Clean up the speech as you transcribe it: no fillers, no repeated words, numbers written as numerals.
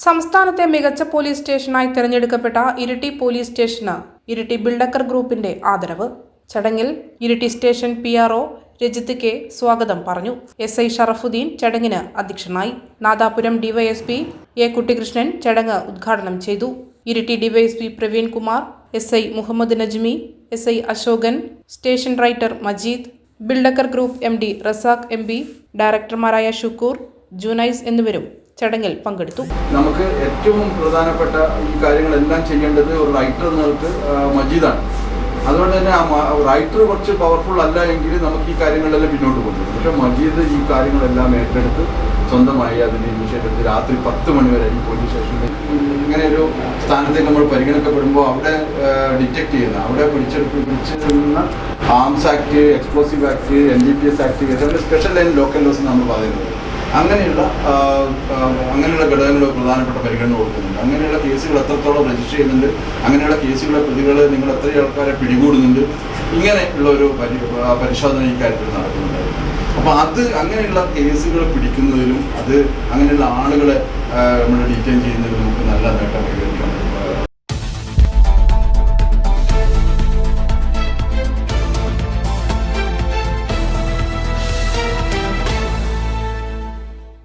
സംസ്ഥാനത്തെ മികച്ച പോലീസ് സ്റ്റേഷനായി തിരഞ്ഞെടുക്കപ്പെട്ട ഇരിട്ടി പോലീസ് സ്റ്റേഷന് ഇരിട്ടി ബിൽഡക്കർ ഗ്രൂപ്പിന്റെ ആദരവ്. ചടങ്ങിൽ Iritty station PRO Rajith K സ്വാഗതം പറഞ്ഞു. SI ഷറഫുദ്ദീൻ ചടങ്ങിന് അധ്യക്ഷനായി. നാദാപുരം DYSP A കുട്ടികൃഷ്ണൻ ചടങ്ങ് ഉദ്ഘാടനം ചെയ്തു. Iritty DYSP Praveen Kumar, SI Muhammad Najmi, SI Ashokan, station writer Majeed, ബിൽഡക്കർ ഗ്രൂപ്പ് MD റസാഖ് MB, ഡയറക്ടർമാരായ ഷുക്കൂർ, ജുനൈസ് എന്നിവരും ചടങ്ങിൽ പങ്കെടുത്തു. നമുക്ക് ഏറ്റവും പ്രധാനപ്പെട്ട ഈ കാര്യങ്ങളെല്ലാം ചെയ്യേണ്ടത് ഒരു റൈറ്റർ നിങ്ങൾക്ക് മജീദാണ്. അതുകൊണ്ട് തന്നെ റൈറ്റർ കുറച്ച് പവർഫുൾ അല്ല എങ്കിൽ നമുക്ക് ഈ കാര്യങ്ങളെല്ലാം പിന്നോട്ട് കൊണ്ടുപോകും. പക്ഷെ മജീദ് ഈ കാര്യങ്ങളെല്ലാം ഏറ്റെടുത്ത് സ്വന്തമായി അതിൻ്റെ ഇനിഷ്യേറ്റീവ് രാത്രി 10 മണി വരെ ഈ പോലീസ് സ്റ്റേഷനിൽ ഇങ്ങനെ ഒരു സ്ഥാനത്തേക്ക് നമ്മൾ പരിഗണിക്കപ്പെടുമ്പോൾ അവിടെ ഡിറ്റക്ട് ചെയ്യുന്ന, അവിടെ പിടിച്ചിരുന്ന arms act, explosive act, NDPS act, ഏതാണ്ട് സ്പെഷ്യൽ ലൈൻ ലോക്കൽ ലോസ് നമ്മൾ പറയുന്നത്, അങ്ങനെയുള്ള ഘടകങ്ങൾ പ്രധാനപ്പെട്ട പരിഗണന കൊടുക്കുന്നുണ്ട്. അങ്ങനെയുള്ള കേസുകൾ എത്രത്തോളം രജിസ്റ്റർ ചെയ്യുന്നുണ്ട്, അങ്ങനെയുള്ള കേസുകളെ പ്രതികൾ നിങ്ങൾ എത്ര ആൾക്കാരെ പിടികൂടുന്നുണ്ട്, ഇങ്ങനെയുള്ള ഒരു പരിശോധന ഈ കാര്യത്തിൽ നടക്കുന്നുണ്ട്. അപ്പോൾ അങ്ങനെയുള്ള കേസുകൾ പിടിക്കുന്നതിലും അങ്ങനെയുള്ള ആളുകളെ നമ്മൾ ഡീറ്റെയിൻ ചെയ്യുന്നതിലും നമുക്ക് നല്ല നേട്ടം കൈവരുന്നു.